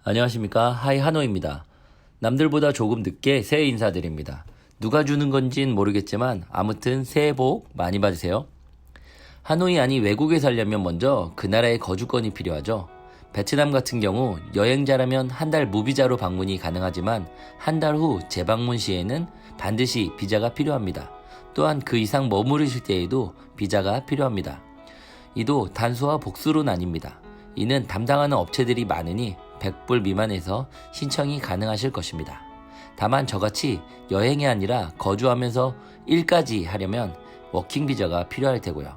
안녕하십니까. 하이 하노이입니다. 남들보다 조금 늦게 새해 인사드립니다. 누가 주는 건진 모르겠지만 아무튼 새해 복 많이 받으세요. 하노이 아니 외국에 살려면 먼저 그 나라의 거주권이 필요하죠. 베트남 같은 경우 여행자라면 한 달 무비자로 방문이 가능하지만 한 달 후 재방문 시에는 반드시 비자가 필요합니다. 또한 그 이상 머무르실 때에도 비자가 필요합니다. 이도 단수와 복수로 나뉩니다. 이는 담당하는 업체들이 많으니 100불 미만에서 신청이 가능하실 것입니다. 다만 저같이 여행이 아니라 거주하면서 일까지 하려면 워킹 비자가 필요할 테고요.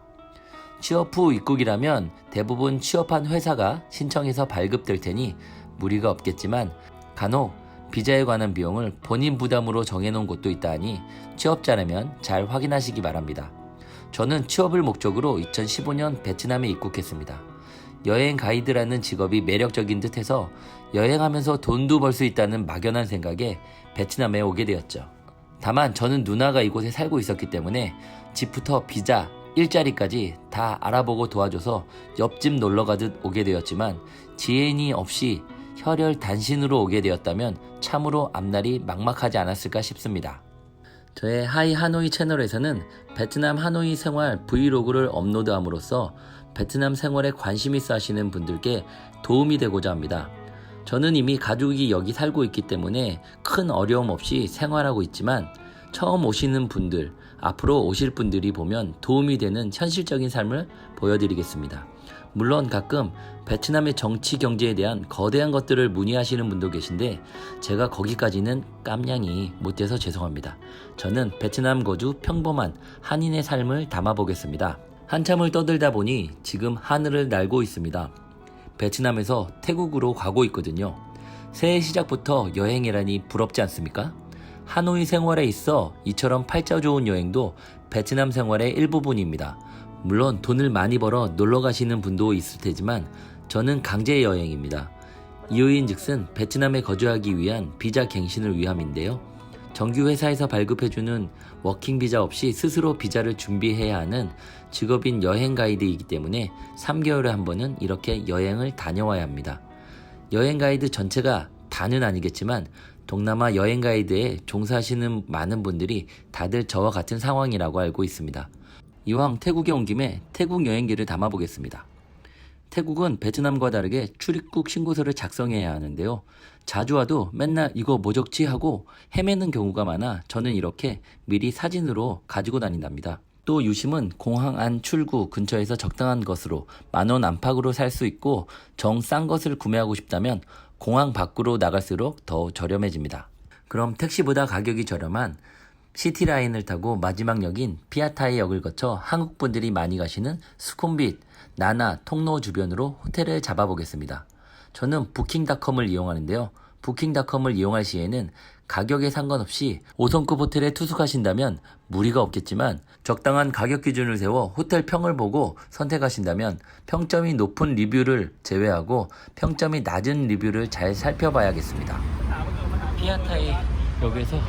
취업 후 입국이라면 대부분 취업한 회사가 신청해서 발급될 테니 무리가 없겠지만 간혹 비자에 관한 비용을 본인 부담으로 정해놓은 곳도 있다 하니 취업자라면 잘 확인하시기 바랍니다. 저는 취업을 목적으로 2015년 베트남에 입국했습니다. 여행 가이드라는 직업이 매력적인 듯해서 여행하면서 돈도 벌 수 있다는 막연한 생각에 베트남에 오게 되었죠. 다만 저는 누나가 이곳에 살고 있었기 때문에 집부터 비자, 일자리까지 다 알아보고 도와줘서 옆집 놀러가듯 오게 되었지만 지인이 없이 혈혈 단신으로 오게 되었다면 참으로 앞날이 막막하지 않았을까 싶습니다. 저의 하이 하노이 채널에서는 베트남 하노이 생활 브이로그를 업로드함으로써 베트남 생활에 관심 있어 하시는 분들께 도움이 되고자 합니다. 저는 이미 가족이 여기 살고 있기 때문에 큰 어려움 없이 생활하고 있지만 처음 오시는 분들, 앞으로 오실 분들이 보면 도움이 되는 현실적인 삶을 보여드리겠습니다. 물론 가끔 베트남의 정치 경제에 대한 거대한 것들을 문의하시는 분도 계신데 제가 거기까지는 깜냥이 못돼서 죄송합니다. 저는 베트남 거주 평범한 한인의 삶을 담아보겠습니다. 한참을 떠들다 보니 지금 하늘을 날고 있습니다. 베트남에서 태국으로 가고 있거든요. 새해 시작부터 여행이라니 부럽지 않습니까? 하노이 생활에 있어 이처럼 팔자 좋은 여행도 베트남 생활의 일부분입니다. 물론 돈을 많이 벌어 놀러 가시는 분도 있을 테지만 저는 강제 여행입니다. 이유인 즉슨 베트남에 거주하기 위한 비자 갱신을 위함인데요. 정규 회사에서 발급해주는 워킹 비자 없이 스스로 비자를 준비해야 하는 직업인 여행 가이드이기 때문에 3개월에 한 번은 이렇게 여행을 다녀와야 합니다. 여행 가이드 전체가 다는 아니겠지만 동남아 여행 가이드에 종사하시는 많은 분들이 다들 저와 같은 상황이라고 알고 있습니다. 이왕 태국에 온 김에 태국 여행기를 담아보겠습니다. 태국은 베트남과 다르게 출입국 신고서를 작성해야 하는데요. 자주 와도 맨날 이거 뭐 적지 하고 헤매는 경우가 많아 저는 이렇게 미리 사진으로 가지고 다닌답니다. 또 유심은 공항 안 출구 근처에서 적당한 것으로 10,000원 안팎으로 살 수 있고 정 싼 것을 구매하고 싶다면 공항 밖으로 나갈수록 더 저렴해집니다. 그럼 택시보다 가격이 저렴한 시티라인을 타고 마지막 역인 피아타이 역을 거쳐 한국분들이 많이 가시는 수쿰빗, 나나, 통로 주변으로 호텔을 잡아보겠습니다. 저는 부킹닷컴을 이용하는데요. 부킹닷컴을 이용할 시에는 가격에 상관없이 5성급 호텔에 투숙하신다면 무리가 없겠지만 적당한 가격 기준을 세워 호텔 평을 보고 선택하신다면 평점이 높은 리뷰를 제외하고 평점이 낮은 리뷰를 잘 살펴봐야겠습니다. 피아타이 역에서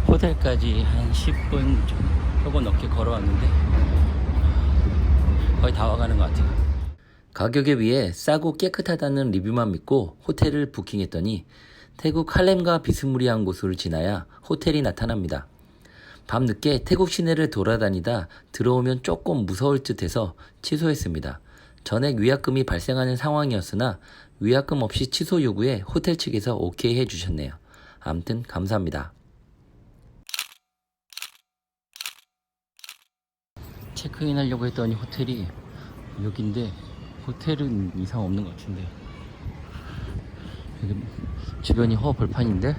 호텔까지 한 10분 조금 넘게 걸어왔는데 거의 다 와가는 것 같아요. 가격에 비해 싸고 깨끗하다는 리뷰만 믿고 호텔을 부킹했더니 태국 할렘과 비스무리한 곳을 지나야 호텔이 나타납니다. 밤늦게 태국 시내를 돌아다니다 들어오면 조금 무서울 듯해서 취소했습니다. 전액 위약금이 발생하는 상황이었으나 위약금 없이 취소 요구에 호텔 측에서 오케이 해주셨네요. 아무튼 감사합니다. 체크인 하려고 했더니 호텔이 여긴데 호텔은 이상 없는 것 같은데 여기 주변이 벌판인데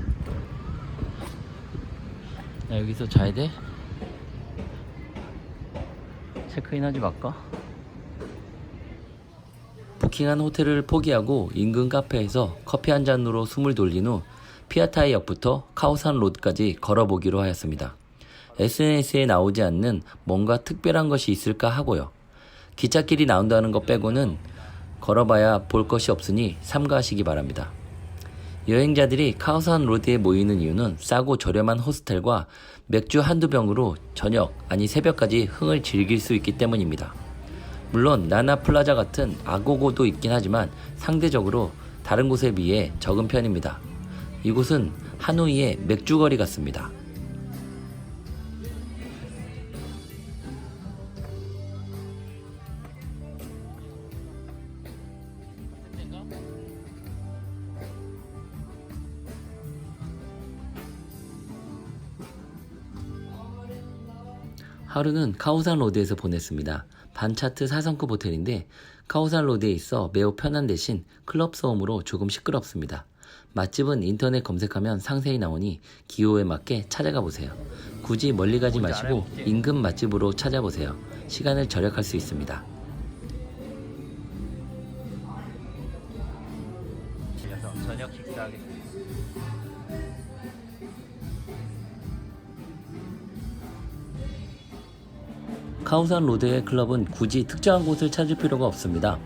나 여기서 자야 돼? 체크인 하지 말까? 부킹한 호텔을 포기하고 인근 카페에서 커피 한 잔으로 숨을 돌린 후 피아타이 역부터 카오산 로드까지 걸어보기로 하였습니다. SNS에 나오지 않는 뭔가 특별한 것이 있을까 하고요. 기찻길이 나온다는 것 빼고는 걸어봐야 볼 것이 없으니 삼가하시기 바랍니다. 여행자들이 카오산 로드에 모이는 이유는 싸고 저렴한 호스텔과 맥주 한두 병으로 저녁 아니 새벽까지 흥을 즐길 수 있기 때문입니다. 물론 나나 플라자 같은 아고고도 있긴 하지만 상대적으로 다른 곳에 비해 적은 편입니다. 이곳은 하노이의 맥주거리 같습니다. 하루는 카오산 로드에서 보냈습니다. 반차트 4성급 호텔인데 카오산 로드에 있어 매우 편한 대신 클럽 소음으로 조금 시끄럽습니다. 맛집은 인터넷 검색하면 상세히 나오니 기호에 맞게 찾아가 보세요. 굳이 멀리 가지 마시고 인근 맛집으로 찾아보세요. 시간을 절약할 수 있습니다. 저녁 식사하겠습니다. 카오산 로드의 클럽은 굳이 특정한 곳을 찾을 필요가 없습니다.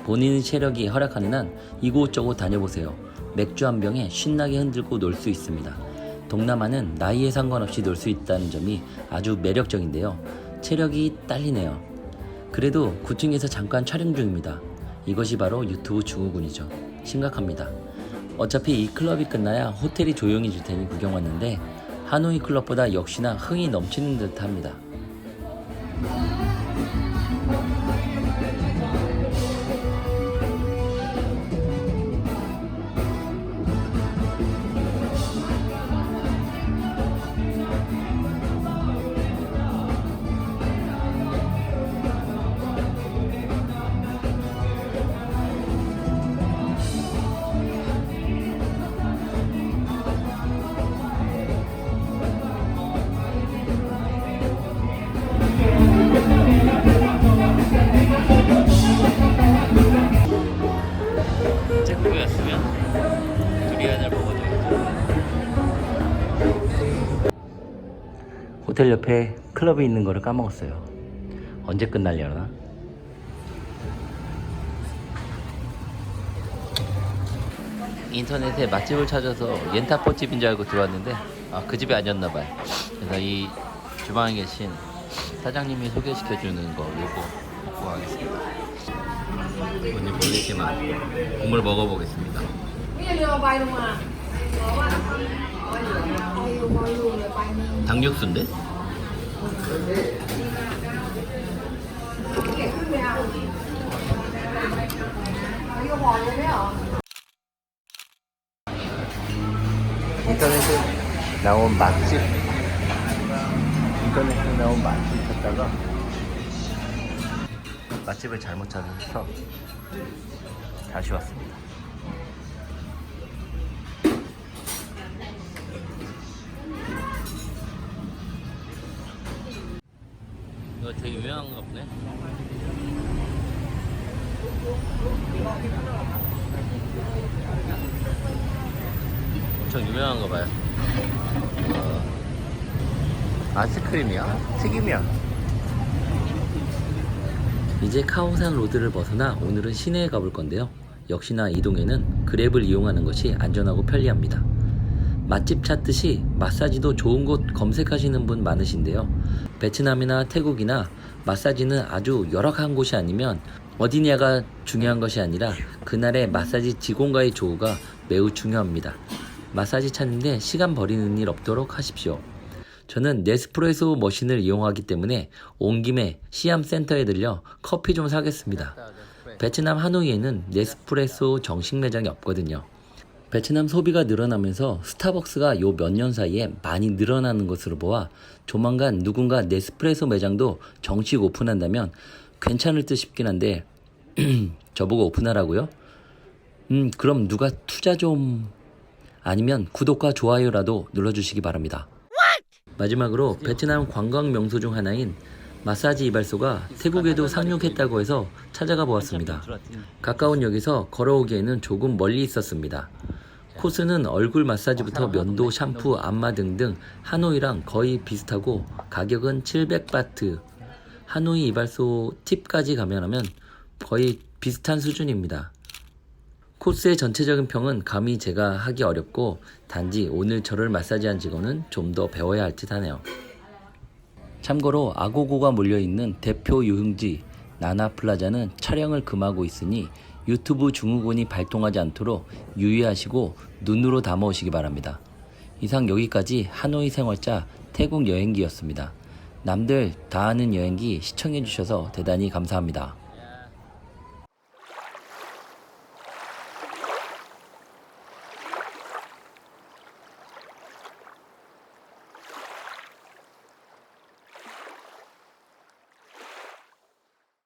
본인의 체력이 허락하는 한 이곳저곳 다녀보세요. 맥주 한 병에 신나게 흔들고 놀 수 있습니다. 동남아는 나이에 상관없이 놀 수 있다는 점이 아주 매력적인데요. 체력이 딸리네요. 그래도 9층에서 잠깐 촬영 중입니다. 이것이 바로 유튜브 증후군이죠. 심각합니다. 어차피 이 클럽이 끝나야 호텔이 조용해질 테니 구경 왔는데 하노이 클럽보다 역시나 흥이 넘치는 듯 합니다. 태국이었으면 두리안을 먹어줘야죠. 호텔 옆에 클럽이 있는 거를 까먹었어요. 언제 끝날려나? 인터넷에 맛집을 찾아서 옌타포 집인 줄 알고 들어왔는데 그 집이 아니었나봐요. 그래서 이 주방에 계신 사장님이 소개시켜주는 거 요거 먹고 가겠습니다. 뭔지 모르겠지만 국물 먹어보겠습니다. 닭육수인데? 인터넷에 나온 맛집 찾다가 맛집을 잘못 찾아서 다시 왔습니다. 이거 되게 유명한가 보네. 엄청 유명한가 봐요. 아이스크림이야? 튀김이야? 이제 카오산 로드를 벗어나 오늘은 시내에 가볼 건데요. 역시나 이동에는 그랩을 이용하는 것이 안전하고 편리합니다. 맛집 찾듯이 마사지도 좋은 곳 검색하시는 분 많으신데요. 베트남이나 태국이나 마사지는 아주 열악한 곳이 아니면 어디냐가 중요한 것이 아니라 그날의 마사지 직원과의 조우가 매우 중요합니다. 마사지 찾는데 시간 버리는 일 없도록 하십시오. 저는 네스프레소 머신을 이용하기 때문에 온 김에 시암 센터에 들려 커피 좀 사겠습니다. 베트남 하노이에는 네스프레소 정식 매장이 없거든요. 베트남 소비가 늘어나면서 스타벅스가 요 몇 년 사이에 많이 늘어나는 것으로 보아 조만간 누군가 네스프레소 매장도 정식 오픈한다면 괜찮을 듯 싶긴 한데 저보고 오픈하라고요? 그럼 누가 투자 좀... 아니면 구독과 좋아요라도 눌러주시기 바랍니다. 마지막으로 베트남 관광 명소 중 하나인 마사지 이발소가 태국에도 상륙했다고 해서 찾아가 보았습니다. 가까운 역에서 걸어오기에는 조금 멀리 있었습니다. 코스는 얼굴 마사지부터 면도, 샴푸, 안마 등등 하노이랑 거의 비슷하고 가격은 700바트. 하노이 이발소 팁까지 감안하면 거의 비슷한 수준입니다. 코스의 전체적인 평은 감히 제가 하기 어렵고 단지 오늘 저를 마사지한 직원은 좀 더 배워야 할 듯 하네요. 참고로 아고고가 몰려있는 대표 유흥지 나나플라자는 촬영을 금하고 있으니 유튜브 증후군이 발동하지 않도록 유의하시고 눈으로 담아오시기 바랍니다. 이상 여기까지 하노이 생활자 태국 여행기였습니다. 남들 다 아는 여행기 시청해주셔서 대단히 감사합니다.